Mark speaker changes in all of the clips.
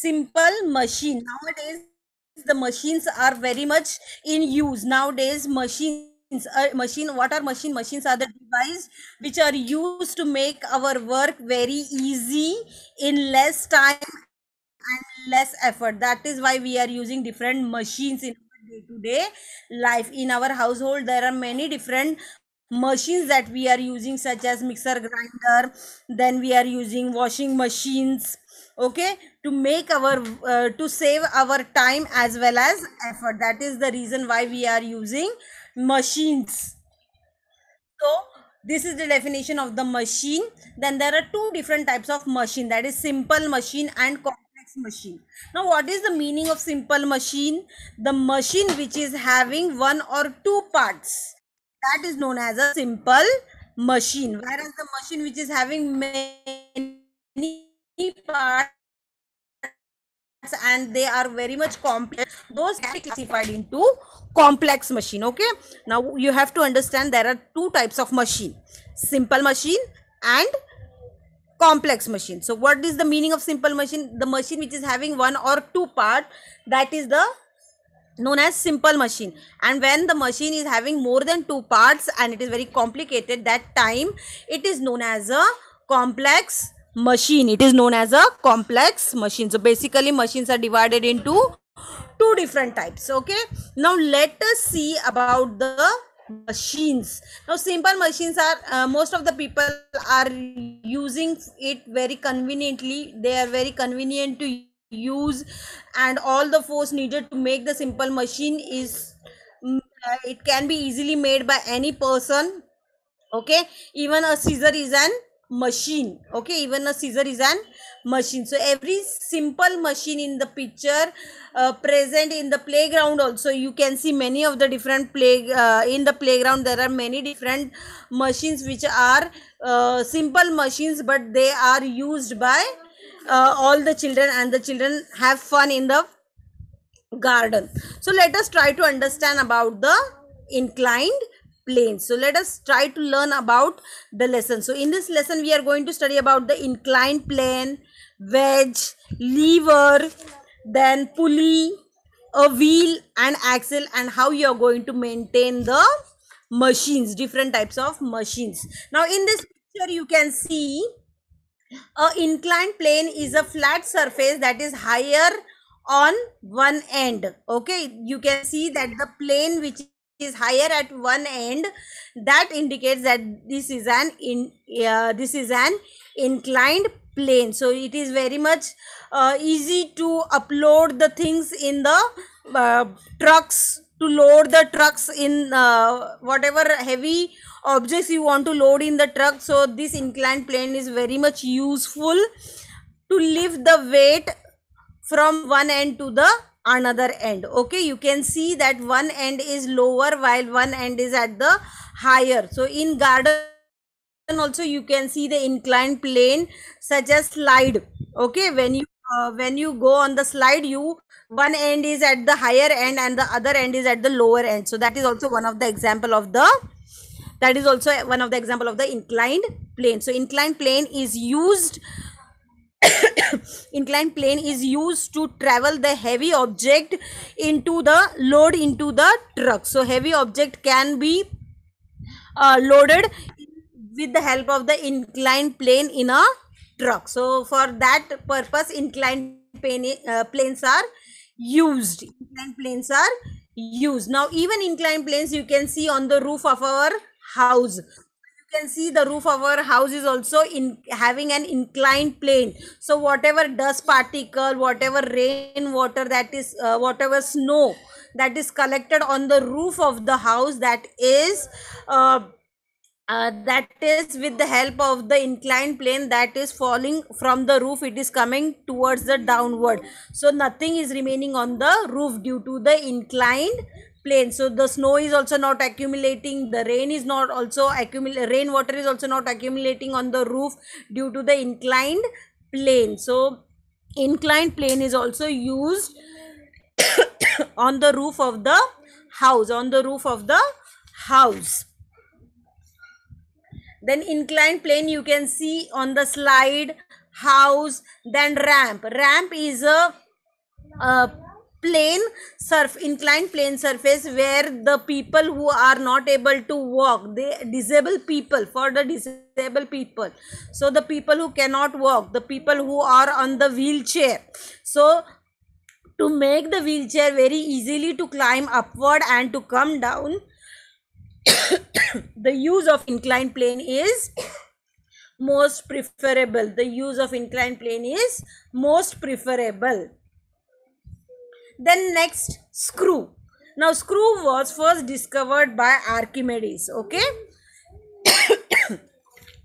Speaker 1: simple machine. Nowadays, the machines are very much in use. Nowadays, machine. What are machine? Machines are the device which are used to make our work very easy in less time and less effort. That is why we are using different machines in our day-to-day life. In our household, there are many different machines that we are using, such as mixer grinder. Then we are using washing machines. Okay, to make our to save our time as well as effort. That is the reason why we are using machines. So this is the definition of the machine. Then there are two different types of machine, that is simple machine and complex machine. Now what is the meaning of simple machine? The machine which is having one or two parts, that is known as a simple machine. Whereas the machine which is having many parts and they are very much complex, those can be classified into complex machine. Okay, now you have to understand there are two types of machine: simple machine and complex machine. So what is the meaning of simple machine? The machine which is having one or two part, that is the known as simple machine. And when the machine is having more than two parts and it is very complicated, that time it is known as a complex machine. It is known as a complex machine. So basically machines are divided into two different types. Okay, now let us see about the machines. Now simple machines are most of the people are using it very conveniently. They are very convenient to use, and all the force needed to make the simple machine is it can be easily made by any person. Okay, even a scissor is an machine. Okay, even a scissor is an machine. So every simple machine in the picture present in the playground also, you can see many of the different in the playground there are many different machines which are simple machines, but they are used by all the children, and the children have fun in the garden. So let us try to understand about the inclined plane. So let us try to learn about the lesson. So in this lesson we are going to study about the inclined plane, wedge, lever, then pulley, a wheel and axle, and how you are going to maintain the machines, different types of machines. Now in this picture you can see a inclined plane is a flat surface that is higher on one end. Okay, you can see that the plane which is higher at one end, that indicates that this is an inclined plane. So it is very much easy to upload the things in the trucks, to load the trucks in whatever heavy objects you want to load in the truck. So this inclined plane is very much useful to lift the weight from one end to the another end. Okay, you can see that one end is lower while one end is at the higher. So in garden also you can see the inclined plane such as slide. Okay, when you go on the slide, you one end is at the higher end and the other end is at the lower end. So that is also one of the example of the inclined plane. So inclined plane is used inclined plane is used to travel the heavy object into the load into the truck. So heavy object can be loaded with the help of the inclined plane in a truck. So for that purpose inclined planes are used. Inclined planes are used. Now even inclined planes you can see on the roof of our house. You can see the roof of our house is also in having an inclined plane. So whatever dust particle, whatever rain water, that is whatever snow that is collected on the roof of the house, that is with the help of the inclined plane that is falling from the roof, it is coming towards the downward. So nothing is remaining on the roof due to the inclined plane. So the snow is also not accumulating, the rain is not also rainwater is also not accumulating on the roof due to the inclined plane. So inclined plane is also used on the roof of the house. Then inclined plane you can see on the slide, house, then ramp. Ramp is a plane inclined plane surface where the people who are not able to walk, they disabled people, for the disabled people, so the people who cannot walk, the people who are on the wheelchair, so to make the wheelchair very easily to climb upward and to come down, the use of inclined plane is most preferable. The use of inclined plane is most preferable. Then next, screw. Now screw was first discovered by Archimedes. Okay,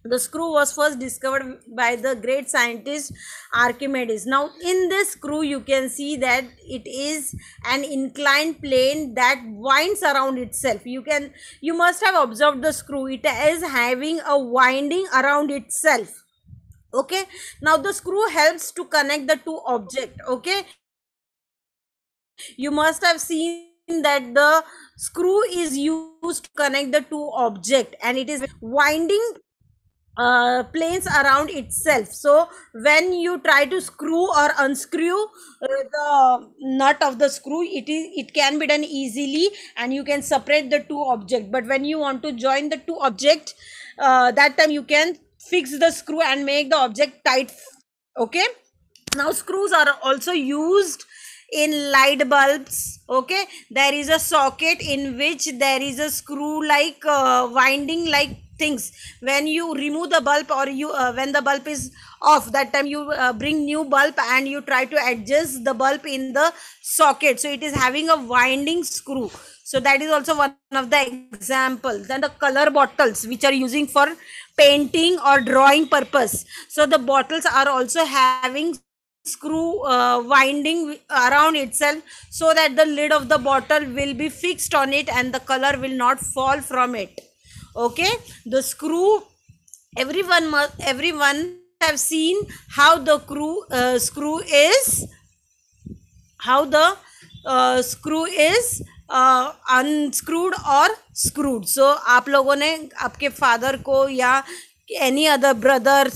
Speaker 1: the screw was first discovered by the great scientist Archimedes. Now in this screw you can see that it is an inclined plane that winds around itself. You must have observed the screw, it is having a winding around itself. Okay, now the screw helps to connect the two objects. Okay, you must have seen that the screw is used to connect the two objects, and it is winding planes around itself. So when you try to screw or unscrew the nut of the screw, it can be done easily and you can separate the two objects. But when you want to join the two objects, that time you can fix the screw and make the object tight. Okay, now screws are also used in light bulbs. Okay, there is a socket in which there is a screw like winding like things. When you remove the bulb, or you when the bulb is off, that time you bring new bulb and you try to adjust the bulb in the socket, so it is having a winding screw. So that is also one of the examples. Then the color bottles which are using for painting or drawing purpose, so the bottles are also having screw winding around itself, so that the lid of the bottle will be fixed on it and the color will not fall from it. Okay, the screw, everyone have seen how the screw is, how the screw is unscrewed or screwed. So आप लोगों ने आपके father को या any other brother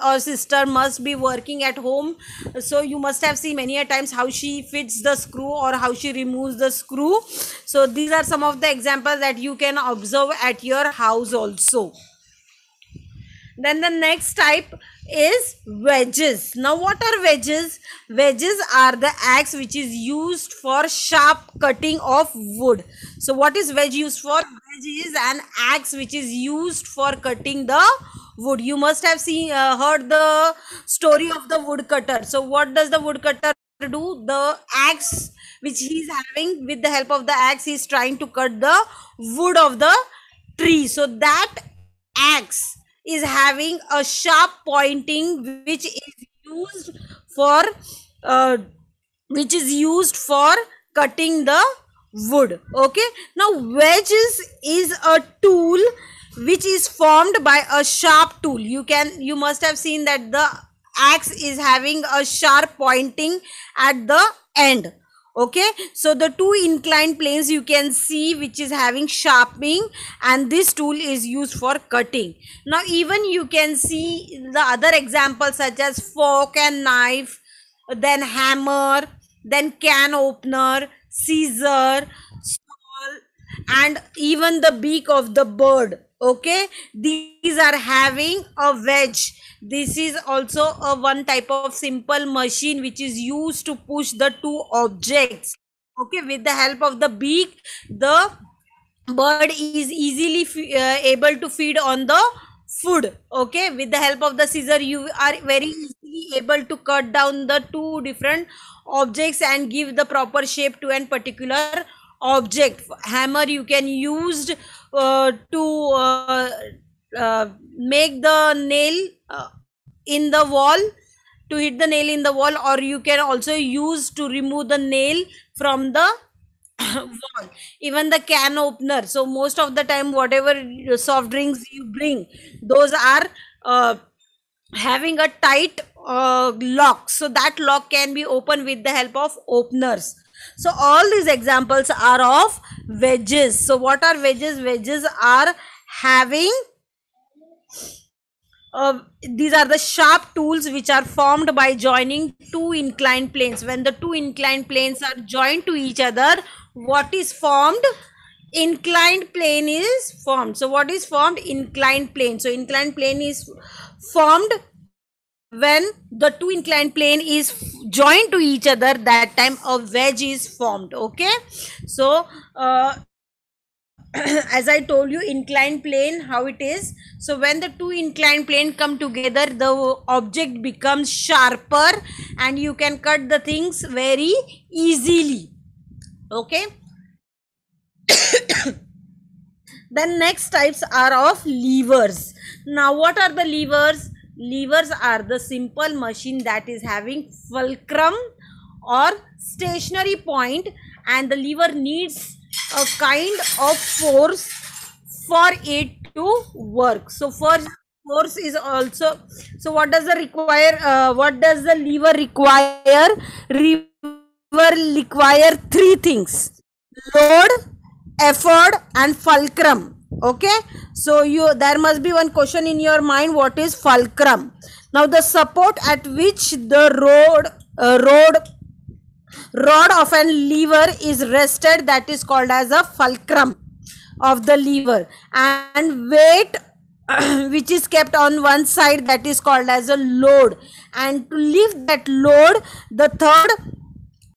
Speaker 1: or sister must be working at home, so you must have seen many a times how she fits the screw or how she removes the screw. So these are some of the examples that you can observe at your house also. Then the next type is wedges. Now what are wedges? Wedges are the axe which is used for sharp cutting of wood. So what is wedge used for? Wedge is an axe which is used for cutting the wood. You must have heard the story of the woodcutter. So what does the woodcutter do? The axe which he is having, with the help of the axe he is trying to cut the wood of the tree. So that axe is having a sharp pointing which is used for cutting the wood. Okay, now wedges is a tool which is formed by a sharp tool. You must have seen that the axe is having a sharp pointing at the end. Okay, so the two inclined planes you can see which is having sharpening, and this tool is used for cutting. Now even you can see the other examples such as fork and knife, then hammer, then can opener, scissor, saw, and even the beak of the bird. Okay, these are having a wedge. This is also a one type of simple machine which is used to push the two objects. Okay, with the help of the beak, the bird is easily able to feed on the food. Okay, with the help of the scissor you are very easily able to cut down the two different objects and give the proper shape to an particular object. Hammer you can use to make the nail in the wall, to hit the nail in the wall, or you can also use to remove the nail from the wall. Even the can opener, so most of the time whatever soft drinks you bring, those are having a tight lock, so that lock can be opened with the help of openers. So all these examples are of wedges. So what are wedges? Wedges are having these are the sharp tools which are formed by joining two inclined planes. When the two inclined planes are joined to each other, what is formed? Inclined plane is formed. So what is formed? Inclined plane. So inclined plane is formed when the two inclined plane is joined to each other. That time a wedge is formed. Okay, so as I told you, inclined plane, how it is. So when the two inclined plane come together, the object becomes sharper and you can cut the things very easily. Okay, then next types are of levers. Now what are the levers? Levers are the simple machine that is having fulcrum or stationary point, and the lever needs a kind of force for it to work. So first force is also, so what does the require, what does the lever require? Lever require three things: load, effort and fulcrum. Okay, so you, there must be one question in your mind, what is fulcrum? Now the support at which the rod of a lever is rested, that is called as a fulcrum of the lever, and weight which is kept on one side, that is called as a load, and to lift that load, the third